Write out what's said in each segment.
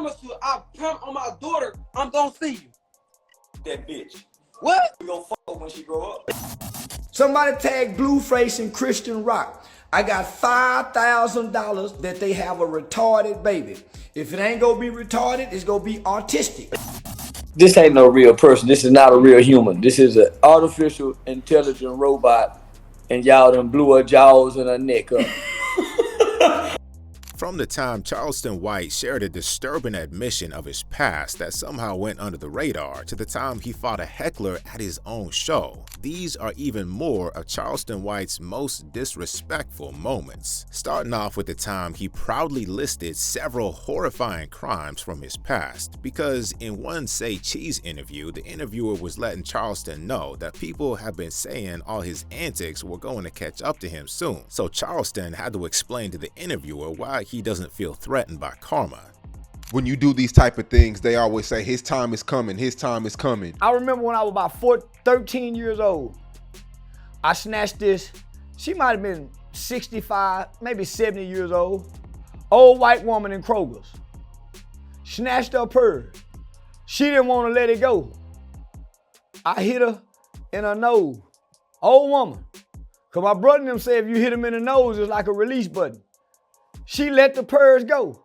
promise on my daughter, I'm gonna see you. That bitch. What? We gonna fuck when she grow up. Somebody tag Blueface and Christian Rock. I got $5,000 that they have a retarded baby. If it ain't gonna be retarded, it's gonna be autistic. This ain't no real person. This is not a real human. This is an artificial intelligent robot, and y'all done blew her jaws and her neck up. From the time Charleston White shared a disturbing admission of his past that somehow went under the radar to the time he fought a heckler at his own show, these are even more of Charleston White's most disrespectful moments. Starting off with the time he proudly listed several horrifying crimes from his past, because in one Say Cheese interview, the interviewer was letting Charleston know that people have been saying all his antics were going to catch up to him soon. So Charleston had to explain to the interviewer why he doesn't feel threatened by karma. When you do these type of things, they always say his time is coming, his time is coming. I remember when I was about 13 years old, I snatched this, she might have been 65, maybe 70 years old white woman in Kroger's. Snatched her purse. She didn't want to let it go. I hit her in her nose. Old woman. Cause my brother and them said if you hit him in the nose, it's like a release button. She let the purse go.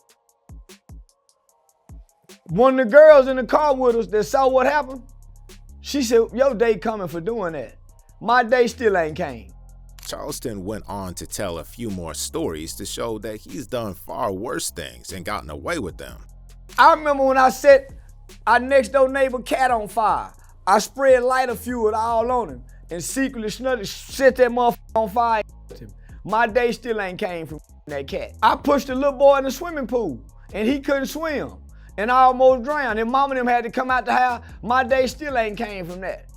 One of the girls in the car with us that saw what happened, she said, your day coming for doing that. My day still ain't came. Charleston went on to tell a few more stories to show that he's done far worse things and gotten away with them. I remember when I set our next door neighbor cat on fire. I spread lighter fuel all on him and secretly set that motherfucker on fire. My day still ain't came from that cat. I pushed a little boy in the swimming pool and he couldn't swim and I almost drowned. And mama and them had to come out the house. My day still ain't came from that.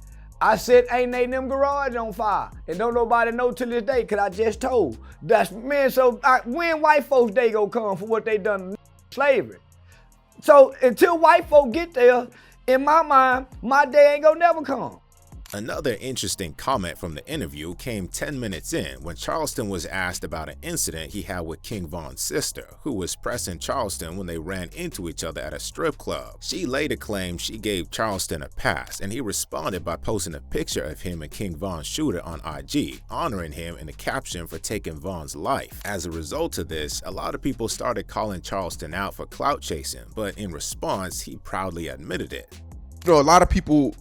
I said, ain't they them garage on fire? And don't nobody know till this day, cause I just told. That's, man, so when white folks day gonna come for what they done to slavery? So until white folk get there, in my mind, my day ain't gonna never come. Another interesting comment from the interview came 10 minutes in when Charleston was asked about an incident he had with King Von's sister, who was pressing Charleston when they ran into each other at a strip club. She later claimed she gave Charleston a pass, and he responded by posting a picture of him and King Von's shooter on IG, honoring him in the caption for taking Von's life. As a result of this, a lot of people started calling Charleston out for clout chasing, but in response, he proudly admitted it. You know, a lot of people,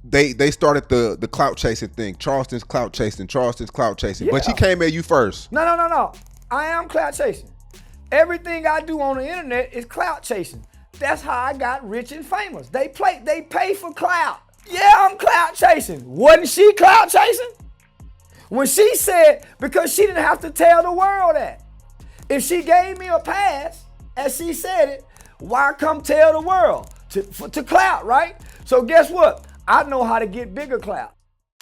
they started the clout chasing thing. Charleston's clout chasing, Yeah. but she came at you first. No. I am clout chasing. Everything I do on the internet is clout chasing. That's how I got rich and famous. They pay for clout. Yeah, I'm clout chasing. Wasn't she clout chasing? When she said, because she didn't have to tell the world that. If she gave me a pass, as she said it, why come tell the world? To clout, right? So guess what? I know how to get bigger clout.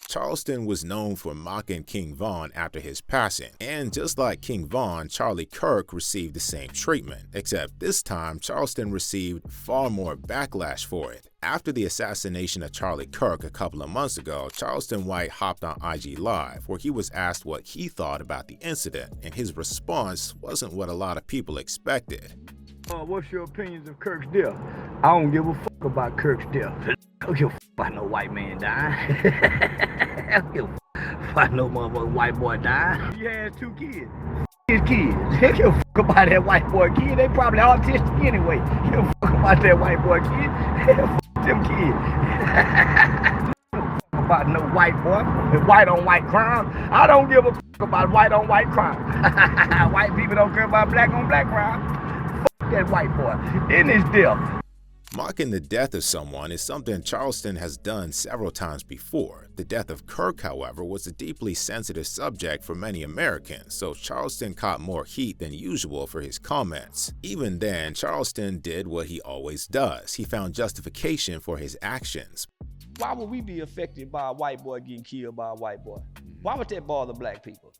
Charleston was known for mocking King Von after his passing, and just like King Von, Charlie Kirk received the same treatment, except this time Charleston received far more backlash for it. After the assassination of Charlie Kirk a couple of months ago, Charleston White hopped on IG Live, where he was asked what he thought about the incident, and his response wasn't what a lot of people expected. What's your opinions of Kirk's death? I don't give a fuck about Kirk's death. I don't give a fuck about no white man dying. I don't give a fuck about no motherfucking white boy dying. He has 2 kids. His kids. He don't give a fuck about that white boy kid. They probably autistic anyway. He don't fuck about that white boy kid. Fuck them kids. About no white boy, white on white crime. I don't give a fuck about white on white crime. White people don't care about black on black crime. Fuck that white boy in his death. Mocking the death of someone is something Charleston has done several times before. The death of Kirk, however, was a deeply sensitive subject for many Americans, so Charleston caught more heat than usual for his comments. Even then, Charleston did what he always does. He found justification for his actions. Why would we be affected by a white boy getting killed by a white boy? Why would that bother black people?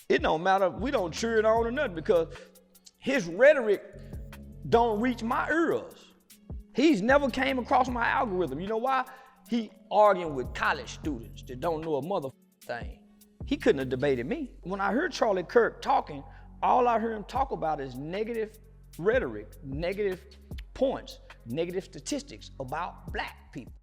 It don't matter. We don't cheer it on or nothing because his rhetoric don't reach my ears. He's never came across my algorithm. You know why? He arguing with college students that don't know a mother thing. He couldn't have debated me. When I heard Charlie Kirk talking, all I heard him talk about is negative rhetoric, negative points, negative statistics about black people.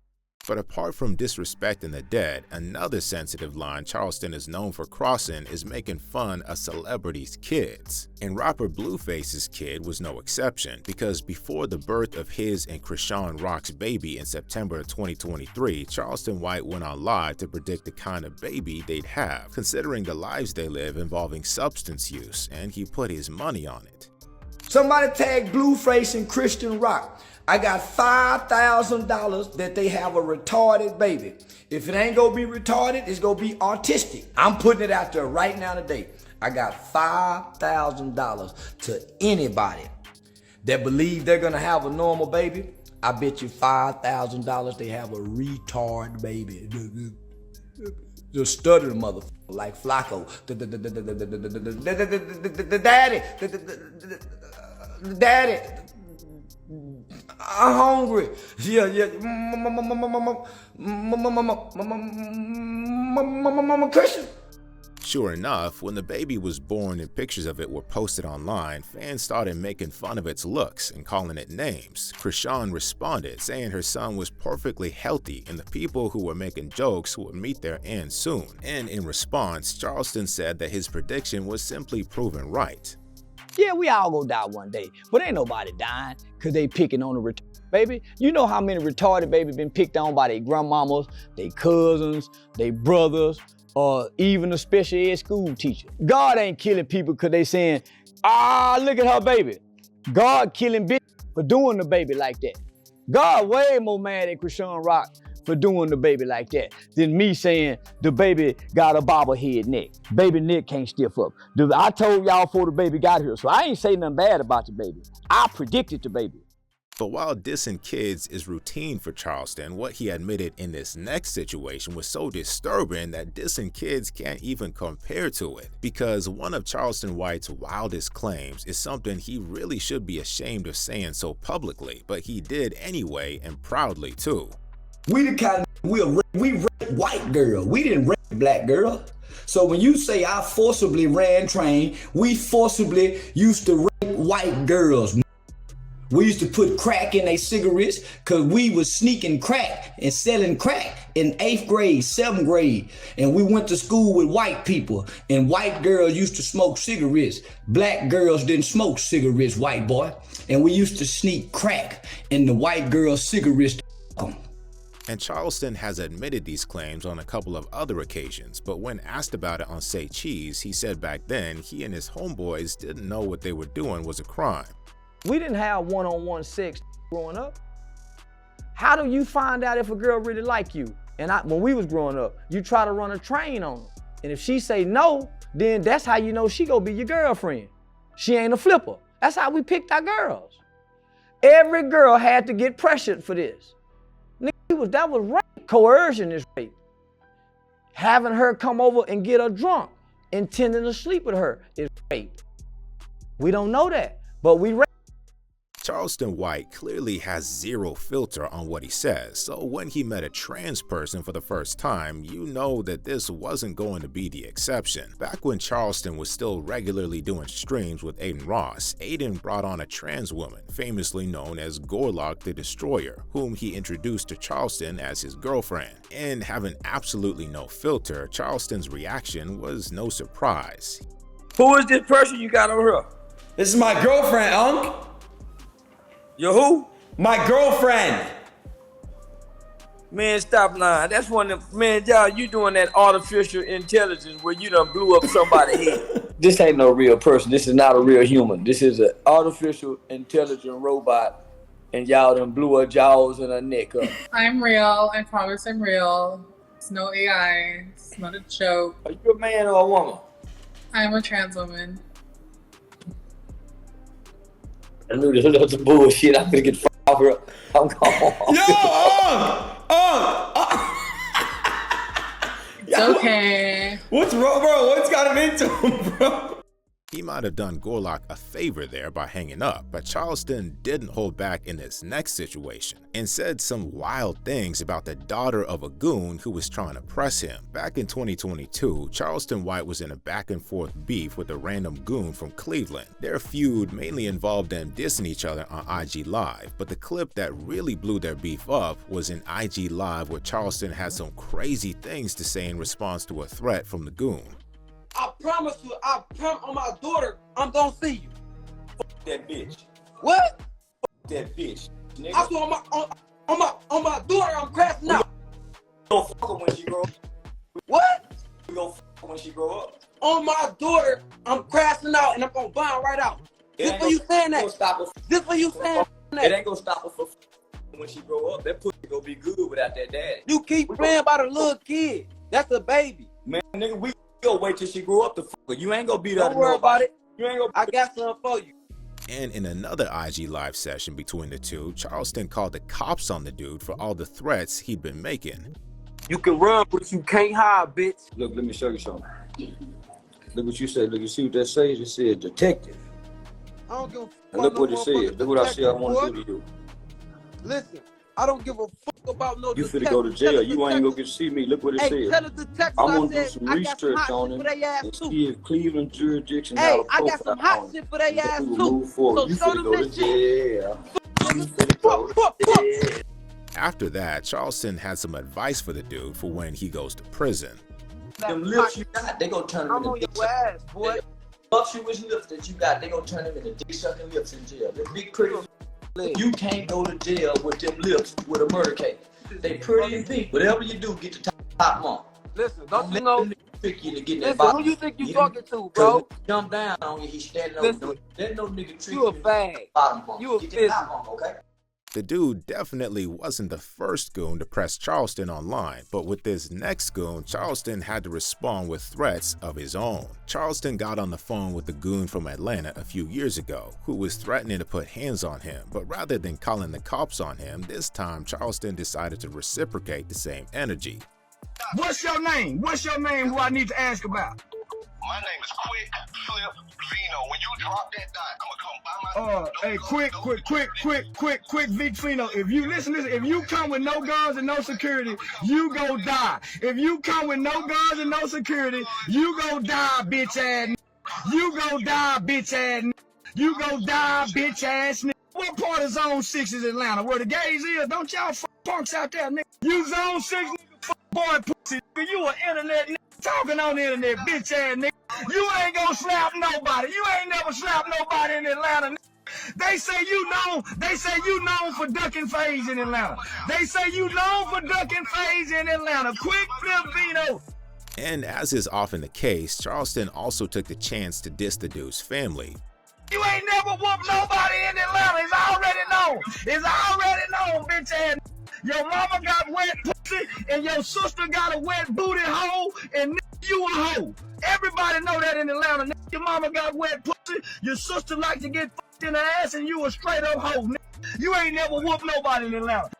But apart from disrespecting the dead, another sensitive line Charleston is known for crossing is making fun of celebrities' kids. And rapper Blueface's kid was no exception, because before the birth of his and Krishan Rock's baby in September of 2023, Charleston White went on live to predict the kind of baby they'd have, considering the lives they live involving substance use, and he put his money on it. Somebody tag Blueface and Christian Rock. I got $5,000 that they have a retarded baby. If it ain't gonna be retarded, it's gonna be autistic. I'm putting it out there right now today. I got $5,000 to anybody that believe they're gonna have a normal baby. I bet you $5,000 they have a retard baby. Just stutter the motherfucker like Flacco. Daddy. I'm hungry. Yeah. Mama Christian. Sure enough, when the baby was born and pictures of it were posted online, fans started making fun of its looks and calling it names. Krishan responded, saying her son was perfectly healthy and the people who were making jokes would meet their end soon. And in response, Charleston said that his prediction was simply proven right. Yeah, we all gonna die one day, but ain't nobody dying because they picking on the retarded baby. You know how many retarded babies been picked on by their grandmamas, their cousins, their brothers, or even a special ed school teacher. God ain't killing people because they saying, look at her baby. God killing bitches for doing the baby like that. God way more mad at Krishan Rock for doing the baby like that than me saying the baby got a bobblehead neck. Baby neck can't stiff up. I told y'all before the baby got here, so I ain't say nothing bad about the baby. I predicted the baby. But while dissing kids is routine for Charleston, what he admitted in this next situation was so disturbing that dissing kids can't even compare to it. Because one of Charleston White's wildest claims is something he really should be ashamed of saying so publicly, but he did anyway, and proudly too. We the kind of, we raped white girl. We didn't rape black girl. So when you say I forcibly ran train, we forcibly used to rape white girls. We used to put crack in their cigarettes because we was sneaking crack and selling crack in 8th grade, 7th grade. And we went to school with white people, and white girls used to smoke cigarettes. Black girls didn't smoke cigarettes, white boy. And we used to sneak crack in the white girls' cigarettes. And Charleston has admitted these claims on a couple of other occasions, but when asked about it on Say Cheese, he said back then he and his homeboys didn't know what they were doing was a crime. We didn't have one-on-one sex growing up. How do you find out if a girl really like you? And when we was growing up, you try to run a train on her. And if she say no, then that's how you know she gonna be your girlfriend. She ain't a flipper. That's how we picked our girls. Every girl had to get pressured for this. That was rape. Coercion is rape. Having her come over and get her drunk, intending to sleep with her is rape. We don't know that, but we rape. Charleston White clearly has zero filter on what he says, so when he met a trans person for the first time, you know that this wasn't going to be the exception. Back when Charleston was still regularly doing streams with Aiden Ross, Aiden brought on a trans woman, famously known as Gorlock the Destroyer, whom he introduced to Charleston as his girlfriend. And having absolutely no filter, Charleston's reaction was no surprise. Who is this person you got over here? This is my girlfriend, Unc. Your who? My girlfriend. Man, stop lying. That's one of them, man, y'all, you doing that artificial intelligence where you done blew up somebody's head. This ain't no real person. This is not a real human. This is an artificial intelligent robot, and y'all done blew her jaws and her neck up. I'm real. I promise I'm real. It's no AI. It's not a joke. Are you a man or a woman? I'm a trans woman. I knew this was bullshit. I'm gonna get off her. I'm gone. It's okay. What's wrong, bro? What's got him into him, bro? He might have done Gorlock a favor there by hanging up, but Charleston didn't hold back in this next situation and said some wild things about the daughter of a goon who was trying to press him. Back in 2022, Charleston White was in a back-and-forth beef with a random goon from Cleveland. Their feud mainly involved them dissing each other on IG Live, but the clip that really blew their beef up was in IG Live where Charleston had some crazy things to say in response to a threat from the goon. I promise you, I promise on my daughter, I'm gonna see you. That bitch. What? That bitch. Nigga. I saw on my daughter, I'm crashing out. We gonna fuck her when she grow up. What? We gonna fuck her when she grow up. On my daughter, I'm crashing out and I'm gonna bomb right out. This for you saying that? Stop her. This for you saying It that? ain't gonna stop her from when she grow up. That pussy gonna be good without that daddy. You keep playing by the little kid. That's a baby. Man, nigga, we gonna wait till she grow up to fuck her. You ain't gonna beat her. Don't worry about it. You ain't gonna. I got something for you. And in another IG Live session between the two, Charleston called the cops on the dude for all the threats he'd been making. You can run, but you can't hide, bitch. Look, let me show you something. Look what you said. Look, you see what that says? It said detective. I don't give a fuck. And look what it no said. Look what I said I want boy. to do to you. Listen, I don't give a fuck about no You detective. finna go to jail. Tell You the ain't gonna detective- get to see me. Look what it Hey, said. tell the detective I'm I gonna do said some I got some research hot on shit him for they ass and too. see if Cleveland jurisdiction Hey, got a I got some profile hot on shit for they ass him. too. Move forward. So You show finna them go to this shit. jail. You finna go to jail. After that, Charleston had some advice for the dude for when he goes to prison. Them lips you got, they gonna turn them I'm on into your ass, boy. voluptuous lips that you got, they gonna turn them into dick sucking lips in jail. Them big pretty lips. You can't go to jail with them lips with a murder case. They pretty and pink. Whatever you do, get the top mark. Listen, don't you know? Trick you to get that Listen, bottom. who you think you Yeah. talking to, Cause bro? if he jump down on you, he's standing Listen, over. Let no nigga trick You a you. fag. Bottom bump. You a Get fizzy. that top bump, okay? The dude definitely wasn't the first goon to press Charleston online, but with this next goon, Charleston had to respond with threats of his own. Charleston got on the phone with the goon from Atlanta a few years ago, who was threatening to put hands on him, but rather than calling the cops on him, this time Charleston decided to reciprocate the same energy. What's your name? What's your name who I need to ask about? My name is Quick Flip Vino. When you drop that dot, I'm gonna come by my. Hey, quick, Vic Fino. If you listen, if you come with no guns and no security, you go die. If you come with no guns and no security, you go die, bitch ass. You go die, bitch ass. You go die, bitch ass. What part of Zone 6 is Atlanta? Where the gays is? Don't y'all punks out there, nigga. You Zone 6, boy, pussy. You an internet nigga talking on the internet, bitch ass nigga. You ain't gonna slap nobody. You ain't never slapped nobody in Atlanta. They say you known for ducking phase in Atlanta. They say you known for ducking phase in Atlanta. Quick Flip Vino. And as is often the case, Charleston also took the chance to diss the dude's family. You ain't never whooped nobody in Atlanta. It's already known. It's already known, bitch ass. Your mama got wet pussy and your sister got a wet booty hole and you a hoe. Everybody know that in Atlanta. Your mama got wet pussy, your sister like to get fucked in the ass and you a straight up hoe. You ain't never whooped nobody in Atlanta.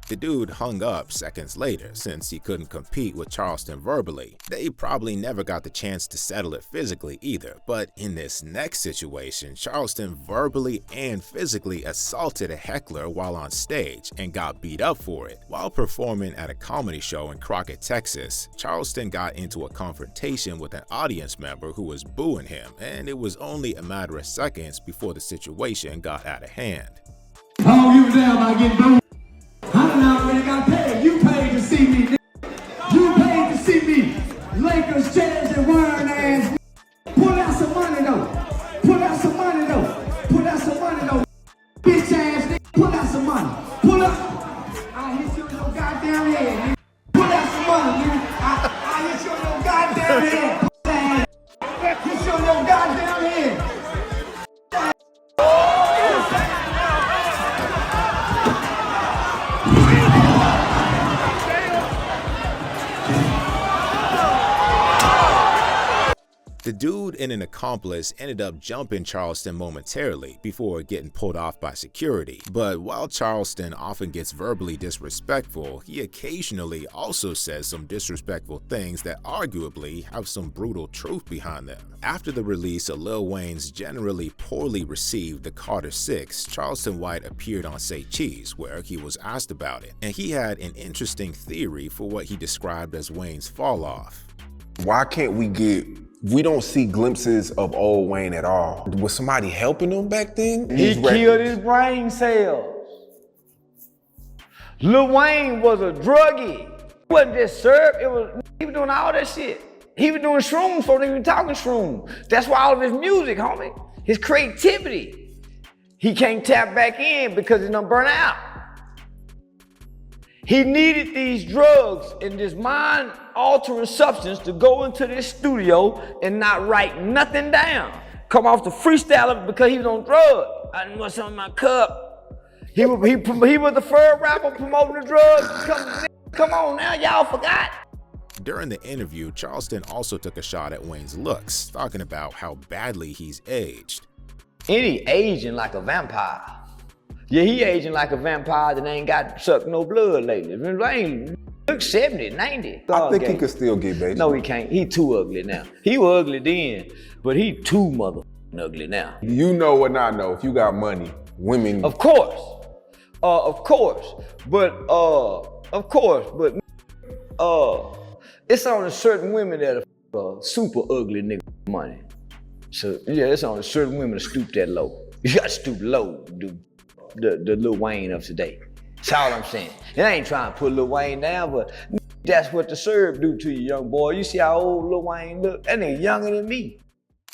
The dude hung up seconds later since he couldn't compete with Charleston verbally. They probably never got the chance to settle it physically either, but in this next situation, Charleston verbally and physically assaulted a heckler while on stage and got beat up for it. While performing at a comedy show in Crockett, Texas, Charleston got into a confrontation with an audience member who was booing him, and it was only a matter of seconds before the situation got out of hand. I don't give a damn about getting booed. I done already got paid. You paid to see me, nigga. You paid to see me. Lakers, Jazz, and Warren ass. Pull out some money though. Pull out some money though. Pull out some money though. Bitch ass nigga. Pull out some money. Pull up. I hit you in your goddamn head, nigga. Pull out some money, nigga. I hit you in your goddamn head. Hit you in your goddamn head. The Dude and an accomplice ended up jumping Charleston momentarily before getting pulled off by security. But while Charleston often gets verbally disrespectful, he occasionally also says some disrespectful things that arguably have some brutal truth behind them. After the release of Lil Wayne's generally poorly received The Carter 6, Charleston White appeared on Say Cheese, where he was asked about it, and he had an interesting theory for what he described as Wayne's fall off. Why can't we don't see glimpses of old Wayne at all? Was somebody helping him back then? He killed his brain cells. Lil Wayne was a druggie. He wasn't just syrup, he was doing all that shit. He was doing shrooms before they even talking shrooms. That's why all of his music, homie, his creativity, he can't tap back in because he done burn out. He needed these drugs and this mind-altering substance to go into this studio and not write nothing down. Come off the freestyle because he was on drugs. I didn't want some in my cup. He was the first rapper promoting the drugs. Come on now, y'all forgot. During the interview, Charleston also took a shot at Wayne's looks, talking about how badly he's aged. And he aging like a vampire. Yeah, he aging like a vampire that ain't got sucked no blood lately. Wayne look 70, 90. I think he could still get baby. No, he can't. He too ugly now. He was ugly then, but he too motherfucking ugly now. You know what I know. If you got money, women. Of course. But it's only certain women that are super ugly nigga money. So yeah, it's only certain women that stoop that low. You gotta stoop low, dude. The Lil Wayne of today. That's all I'm saying. And I ain't trying to put Lil Wayne down, but that's what the syrup do to you, young boy. You see how old Lil Wayne look? That nigga younger than me.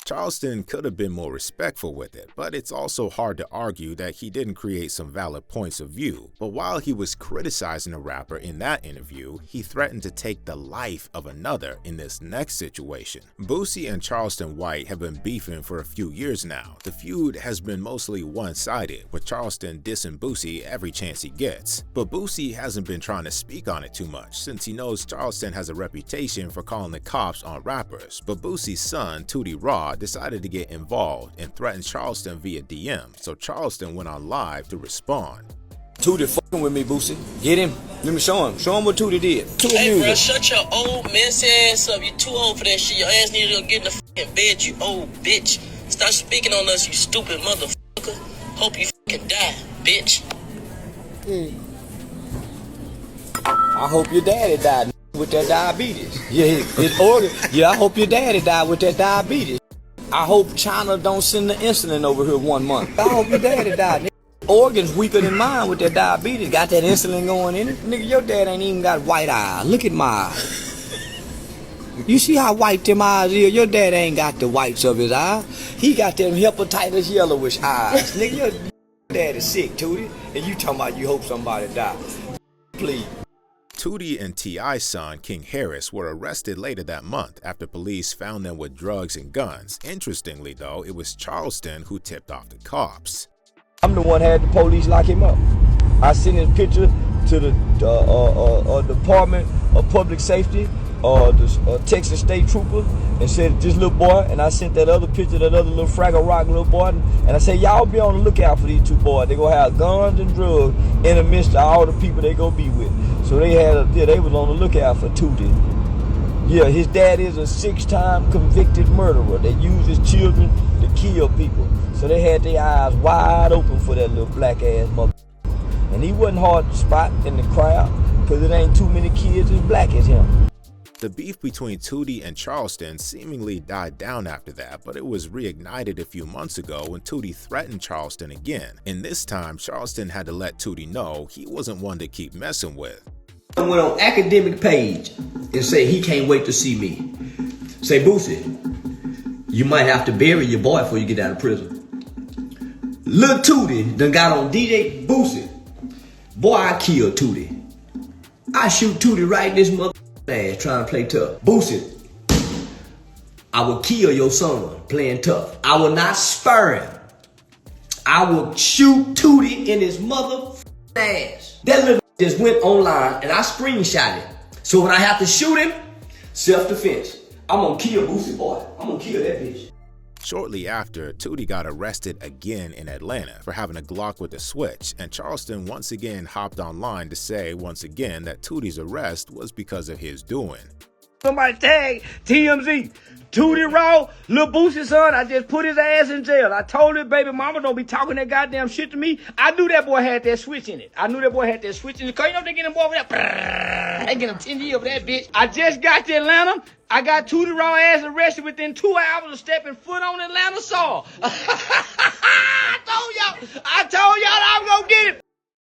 Charleston could have been more respectful with it, but it's also hard to argue that he didn't create some valid points of view. But while he was criticizing a rapper in that interview, he threatened to take the life of another in this next situation. Boosie and Charleston White have been beefing for a few years now. The feud has been mostly one-sided, with Charleston dissing Boosie every chance he gets. But Boosie hasn't been trying to speak on it too much, since he knows Charleston has a reputation for calling the cops on rappers. But Boosie's son, Tootie Raw, decided to get involved and threatened Charleston via DM, so Charleston went on live to respond. Tootie fucking with me, Boosie. Get him. Let me show him. Show him what Tootie did. Hey, bro, shut your old messy ass up. You too old for that shit. Your ass need to go get in the fucking bed, you old bitch. Stop speaking on us, you stupid motherfucker. Hope you fucking die, bitch. I hope your daddy died with that diabetes. Yeah, his organ. Yeah, I hope your daddy died with that diabetes. I hope China don't send the insulin over here 1 month. I hope your daddy died. Organs weaker than mine with that diabetes. Got that insulin going in it. Nigga, your dad ain't even got white eyes. Look at my eyes. You see how white them eyes is? Your dad ain't got the whites of his eyes. He got them hepatitis yellowish eyes. Nigga, your dad is sick, Tootie. And you talking about you hope somebody die. Please. Tootie and T.I.'s son, King Harris, were arrested later that month after police found them with drugs and guns. Interestingly, though, it was Charleston who tipped off the cops. I'm the one had the police lock him up. I sent his picture to the Department of Public Safety, the Texas State Trooper, and said, this little boy, and I sent that other picture, that other little Fraggle Rock little boy, and I said, y'all be on the lookout for these two boys. They gonna have guns and drugs in the midst of all the people they gonna be with. So they was on the lookout for Tootie. Yeah, his dad is a 6-time convicted murderer that uses children to kill people. So they had their eyes wide open for that little black ass mother. And he wasn't hard to spot in the crowd because it ain't too many kids as black as him. The beef between Tootie and Charleston seemingly died down after that, but it was reignited a few months ago when Tootie threatened Charleston again. And this time, Charleston had to let Tootie know he wasn't one to keep messing with. I went on academic page and say he can't wait to see me. Say, Boosie, you might have to bury your boy before you get out of prison. Lil Tootie done got on DJ Boosie. Boy, I kill Tootie. I shoot Tootie right in this mother ass trying to play tough. Boosie, I will kill your son playing tough. I will not spare him. I will shoot Tootie in his mother ass. That little just went online and I screenshot it. So when I have to shoot him, self-defense. I'm gonna kill Boosie, boy. I'm gonna kill that bitch. Shortly after, Tootie got arrested again in Atlanta for having a Glock with a switch, and Charleston once again hopped online to say once again that Tootie's arrest was because of his doing. Somebody tag TMZ. Tootie Raw, Lil Boosie's son, I just put his ass in jail. I told his baby mama don't be talking that goddamn shit to me. I knew that boy had that switch in it. Cause you know they get him over there. They get him 10 years over that bitch. I just got to Atlanta. I got Tootie Raw ass arrested within 2 hours of stepping foot on Atlanta soil. I told y'all I was gonna get it.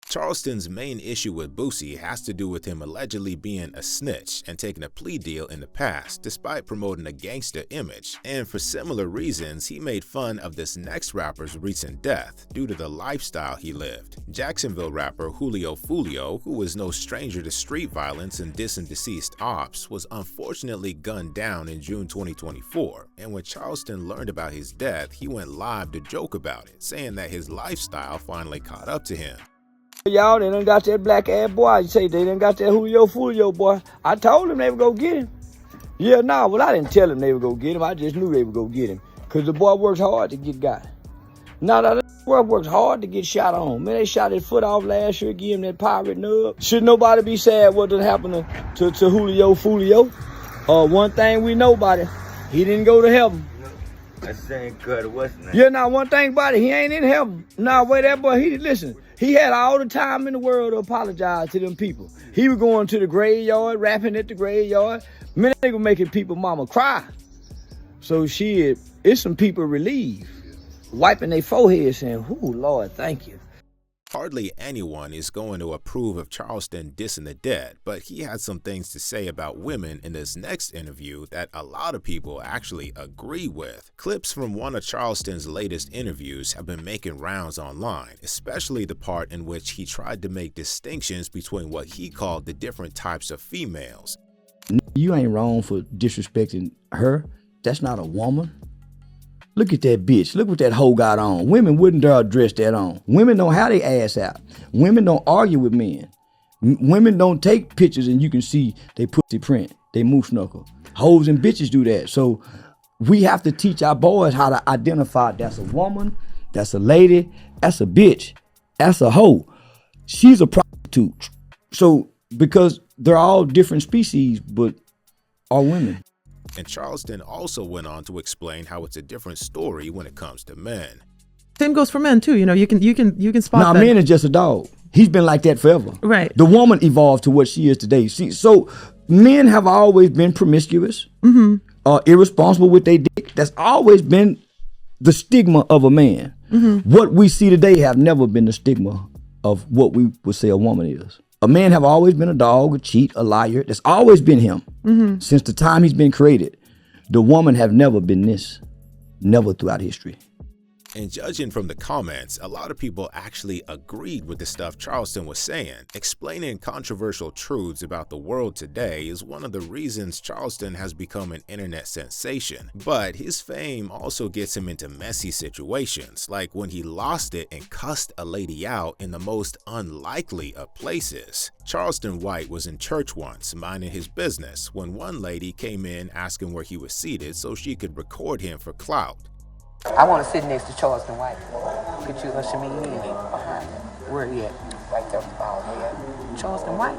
Charleston's main issue with Boosie has to do with him allegedly being a snitch and taking a plea deal in the past despite promoting a gangster image, and for similar reasons he made fun of this next rapper's recent death due to the lifestyle he lived. Jacksonville rapper Julio Fulio, who was no stranger to street violence and dissing deceased ops, was unfortunately gunned down in June 2024, and when Charleston learned about his death he went live to joke about it, saying that his lifestyle finally caught up to him. Y'all, they done got that black ass boy. You say they done got that Julio Fulio boy. I told him they would go get him. Yeah, nah, well, I didn't tell him they would go get him. I just knew they would go get him. Because the boy works hard to get got. Nah, that boy works hard to get shot on. Man, they shot his foot off last year, give him that pirate nub. Should nobody be sad what done happened to Julio Fulio? One thing we know about it, he didn't go to heaven. That's the same cut. What's name? Yeah, now one thing about it, he ain't in heaven. Nah, wait, that boy, listen, he had all the time in the world to apologize to them people. He was going to the graveyard, rapping at the graveyard. Man, that nigga making people mama cry. So shit, it's some people relieved, wiping their forehead saying, "Ooh, Lord, thank you." Hardly anyone is going to approve of Charleston dissing the dead, but he had some things to say about women in this next interview that a lot of people actually agree with. Clips from one of Charleston's latest interviews have been making rounds online, especially the part in which he tried to make distinctions between what he called the different types of females. You ain't wrong for disrespecting her. That's not a woman. Look at that bitch. Look what that hoe got on. Women wouldn't dare dress that on. Women don't have their ass out. Women don't argue with men. Women don't take pictures and you can see they pussy print, they moose knuckle. Hoes and bitches do that. So we have to teach our boys how to identify that's a woman, that's a lady, that's a bitch, that's a hoe. She's a prostitute. So because they're all different species, but are women. And Charleston also went on to explain how it's a different story when it comes to men. Same goes for men too. You know, you can spot that. Men is just a dog. He's been like that forever. Right. The woman evolved to what she is today. So men have always been promiscuous, irresponsible with their dick. That's always been the stigma of a man. What we see today have never been the stigma of what we would say a woman is. A man have always been a dog, a cheat, a liar. That's always been him. Since the time he's been created. The woman have never been this. Never throughout history. And judging from the comments, a lot of people actually agreed with the stuff Charleston was saying. Explaining controversial truths about the world today is one of the reasons Charleston has become an internet sensation. But his fame also gets him into messy situations, like when he lost it and cussed a lady out in the most unlikely of places. Charleston White was in church once, minding his business, when one lady came in asking where he was seated so she could record him for clout. I want to sit next to Charleston White. Could you usher me in? Where he at? Right there with the bald head. Charleston White?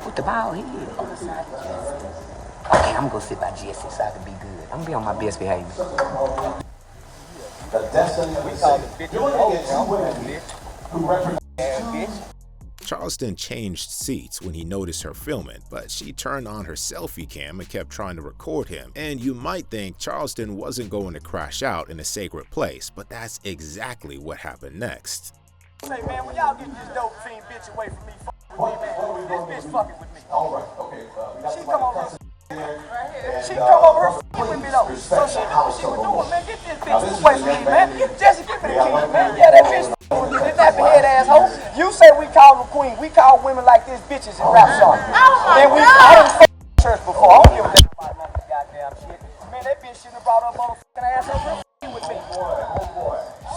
With the bald head. On the side of Jesse. Okay, I'm going to sit by Jesse so I can be good. I'm going to be on my best behavior. The destiny of the city. You want to get two women who represent bitch. Charleston changed seats when he noticed her filming, but she turned on her selfie cam and kept trying to record him. And you might think Charleston wasn't going to crash out in a sacred place, but that's exactly what happened next. Hey man, when y'all get this dope fiend bitch away from me, man, this bitch fucking with me. Alright, okay. She come over here. She come over here with me though. So she knew what she was doing, man. Get this bitch away from me, man. Jesse, give me the key, man. Yeah, that bitch with me. This nappy head asshole. You say we call them queen. We call women like this bitches in rap songs. And I done fucked church before. I don't give a damn about none of this goddamn shit. Man, that bitch shouldn't have brought up motherfucking ass over here with me.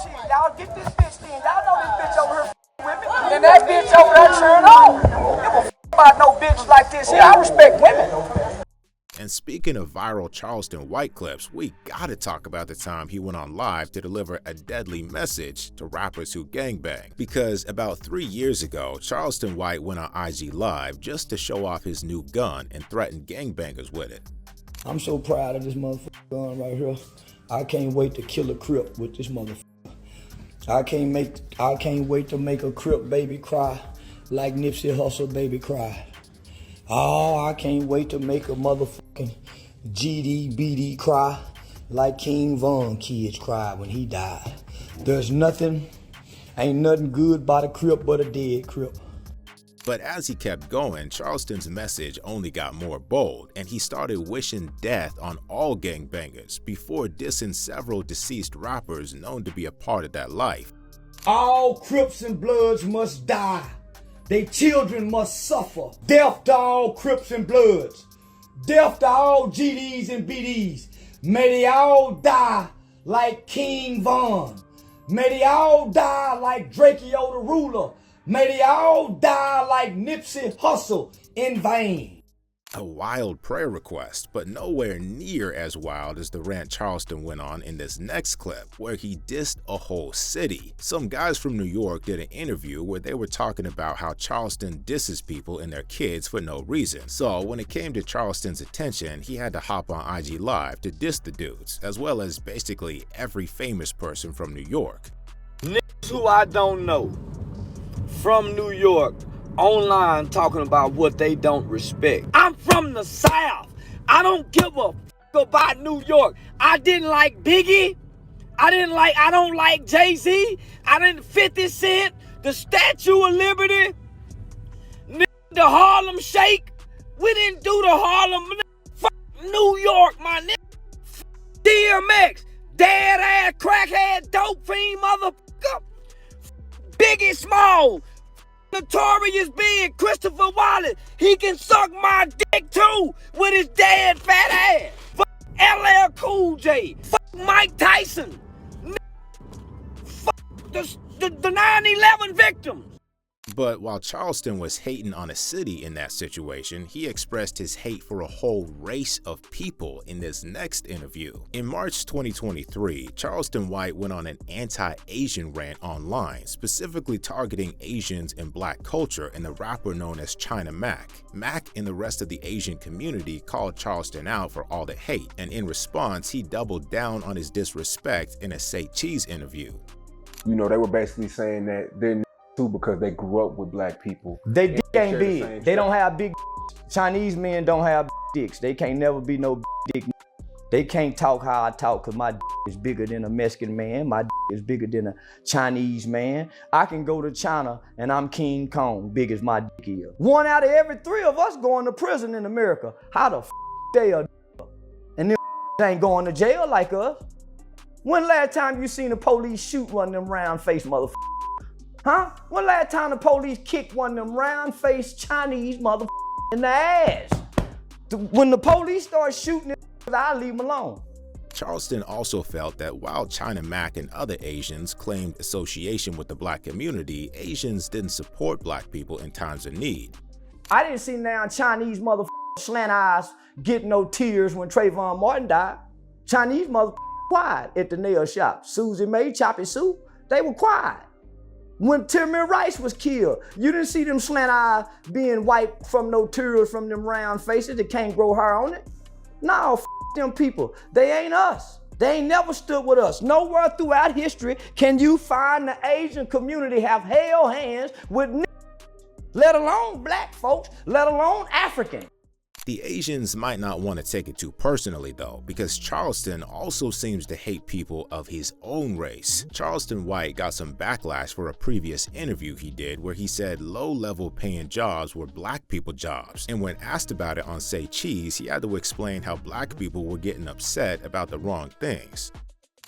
Shit, y'all get this bitch then. Y'all know this bitch over here with me. And that bitch over there turn on. Give a fuck about no bitch like this here. I respect women. And speaking of viral Charleston White clips, we gotta talk about the time he went on live to deliver a deadly message to rappers who gangbang. Because about 3 years ago, Charleston White went on IG Live just to show off his new gun and threatened gangbangers with it. I'm so proud of this motherfucker gun right here. I can't wait to kill a Crip with this motherfucker. I can't wait to make a Crip baby cry like Nipsey Hussle baby cried. Oh, I can't wait to make a motherfucking GD cry like King Von kids cried when he died. Ain't nothing good about a Crip but a dead Crip. But as he kept going, Charleston's message only got more bold, and he started wishing death on all gangbangers before dissing several deceased rappers known to be a part of that life. All Crips and Bloods must die. They children must suffer. Death to all Crips and Bloods. Death to all GDs and BDs. May they all die like King Von. May they all die like Drakeo the Ruler. May they all die like Nipsey Hussle in vain. A wild prayer request, but nowhere near as wild as the rant Charleston went on in this next clip, where he dissed a whole city. Some guys from New York did an interview where they were talking about how Charleston disses people and their kids for no reason. So when it came to Charleston's attention, he had to hop on IG Live to diss the dudes, as well as basically every famous person from New York. Niggas who I don't know from New York online talking about what they don't respect. I'm from the South. I don't give a about New York. I didn't like Biggie. I don't like Jay-Z. I didn't 50 Cent. The Statue of Liberty. The Harlem Shake. We didn't do the Harlem. Fuck New York, my nigga. DMX. Dead ass crackhead dope fiend motherfucker. Biggie Small. Notorious Big, Christopher Wallace, he can suck my dick too with his dead fat ass. Fuck LL Cool J, fuck Mike Tyson, fuck the 9/11 victims. But while Charleston was hating on a city in that situation, he expressed his hate for a whole race of people in this next interview. In March 2023, Charleston White went on an anti-Asian rant online, specifically targeting Asians and black culture and the rapper known as China Mac. Mac and the rest of the Asian community called Charleston out for all the hate, and in response, he doubled down on his disrespect in a Say Cheese interview. You know, they were basically saying that they're too because they grew up with black people. They dick ain't big. They don't have big Chinese men don't have dicks. They can't never be no dick. They can't talk how I talk because my dick is bigger than a Mexican man. My dick is bigger than a Chinese man. I can go to China and I'm King Kong, big as my dick is. 1 out of every 3 of us going to prison in America. How the f they are? And them ain't going to jail like us. When last time you seen the police shoot one of them round-faced motherfuckers? Huh? When last time the police kicked one of them round-faced Chinese motherfuckers in the ass? When the police start shooting them, I leave them alone. Charleston also felt that while China Mac and other Asians claimed association with the black community, Asians didn't support black people in times of need. I didn't see now Chinese motherfuckers slant eyes get no tears when Trayvon Martin died. Chinese motherfuckers quiet at the nail shop. Susie Mae, Choppy Sue, they were quiet. When Tamir Rice was killed, you didn't see them slant eyes being wiped from no tears from them round faces that can't grow hair on it. No, f them people. They ain't us. They ain't never stood with us. Nowhere throughout history can you find the Asian community have held hands with let alone black folks, let alone African. The Asians might not want to take it too personally though, because Charleston also seems to hate people of his own race. Charleston White got some backlash for a previous interview he did where he said low-level paying jobs were black people jobs, and when asked about it on Say Cheese, he had to explain how black people were getting upset about the wrong things.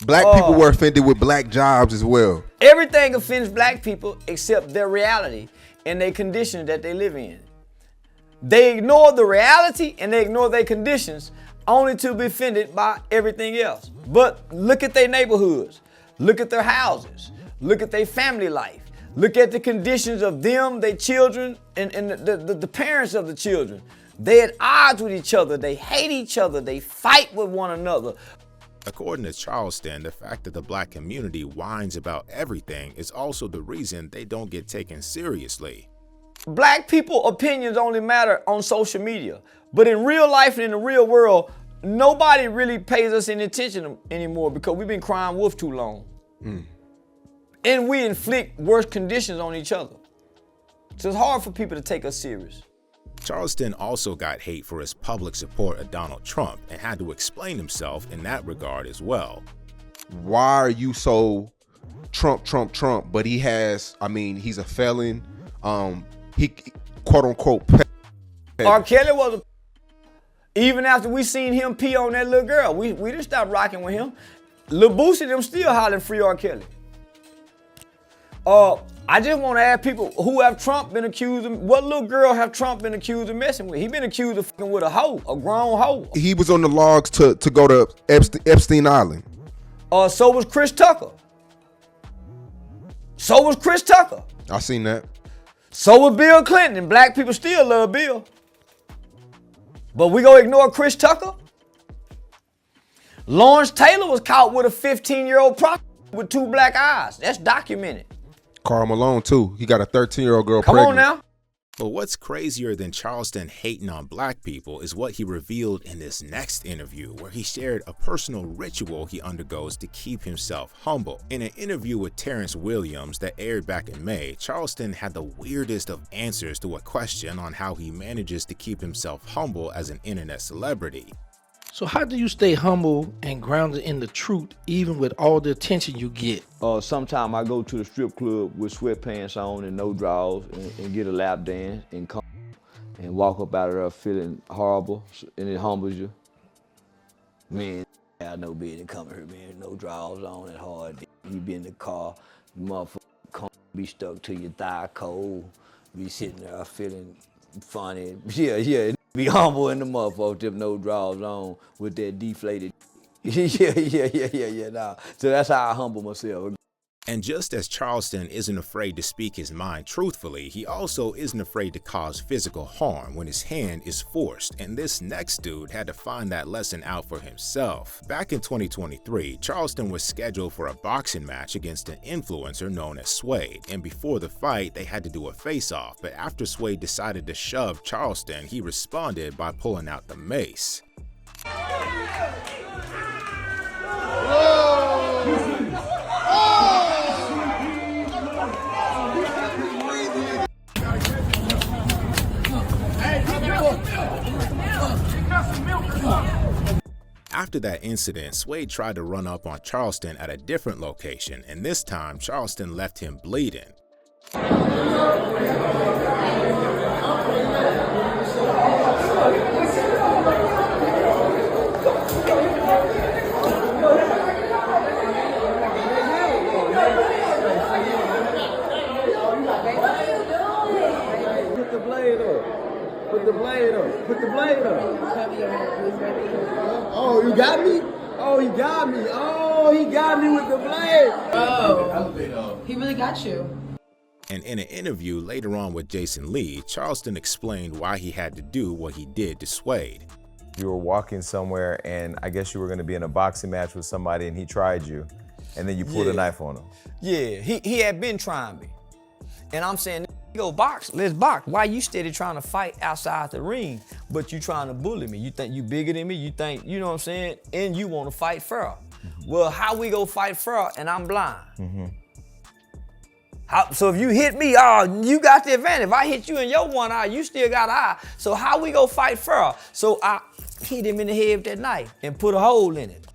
Black people were offended with black jobs as well. Everything offends black people except their reality and their conditions that they live in. They ignore the reality and they ignore their conditions only to be offended by everything else. But look at their neighborhoods, look at their houses, look at their family life, look at the conditions of them, their children, and the parents of the children. They're at odds with each other. They hate each other. They fight with one another. According to Charleston, the fact that the black community whines about everything is also the reason they don't get taken seriously. Black people opinions only matter on social media, but in real life and in the real world, nobody really pays us any attention anymore because we've been crying wolf too long. And we inflict worse conditions on each other. So it's hard for people to take us serious. Charleston also got hate for his public support of Donald Trump and had to explain himself in that regard as well. Why are you so Trump, but he has, I mean, he's a felon. He quote unquote. R. Kelly was even after we seen him pee on that little girl, we didn't stop rocking with him. Lil Boosie them still hollering free R. Kelly. I just want to ask people who have Trump been accused of, what little girl have Trump been accused of messing with? He been accused of fucking with a hoe, a grown hoe. He was on the logs to go to Epstein Island. So was Chris Tucker. I seen that. So was Bill Clinton, and black people still love Bill. But we gonna ignore Chris Tucker? Lawrence Taylor was caught with a 15-year-old prostitute with 2 black eyes. That's documented. Karl Malone too. He got a 13-year-old girl Come pregnant. on now. But what's crazier than Charleston hating on black people is what he revealed in this next interview, where he shared a personal ritual he undergoes to keep himself humble. In an interview with Terrence Williams that aired back in May, Charleston had the weirdest of answers to a question on how he manages to keep himself humble as an internet celebrity. So how do you stay humble and grounded in the truth, even with all the attention you get? Sometime I go to the strip club with sweatpants on and no drawers and get a lap dance and come and walk up out of there feeling horrible, and it humbles you. Man, I got no business coming here, man. No drawers on and hard. You be in the car, motherfucker come be stuck to your thigh cold, be sitting there feeling funny. Yeah. Be humble in the motherfucker, with no drawers on with that deflated. Yeah. Nah. So that's how I humble myself. And just as Charleston isn't afraid to speak his mind truthfully, he also isn't afraid to cause physical harm when his hand is forced. And this next dude had to find that lesson out for himself. Back in 2023, Charleston was scheduled for a boxing match against an influencer known as Suede. And before the fight, they had to do a face-off. But after Suede decided to shove Charleston, he responded by pulling out the mace. After that incident, Suede tried to run up on Charleston at a different location, and this time Charleston left him bleeding. Put the blade up. Put the blade up. Oh, you got me? Oh, he got me. Oh, he got me with the blade. Oh, he really got you. And in an interview later on with Jason Lee, Charleston explained why he had to do what he did to Suede. You were walking somewhere, and I guess you were going to be in a boxing match with somebody, and he tried you, and then you pulled a knife on him. Yeah, he had been trying me. And I'm saying, go box, let's box. Why you steady trying to fight outside the ring, but you trying to bully me? You think you bigger than me? You think, you know what I'm saying? And you want to fight fair. Well, how we go fight fair and I'm blind? So if you hit me, you got the advantage. If I hit you in your one eye, you still got an eye. So how we go fight fair? So I hit him in the head with that knife and put a hole in it.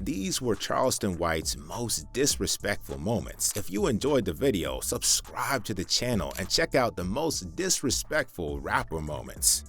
These were Charleston White's most disrespectful moments. If you enjoyed the video, subscribe to the channel and check out the most disrespectful rapper moments.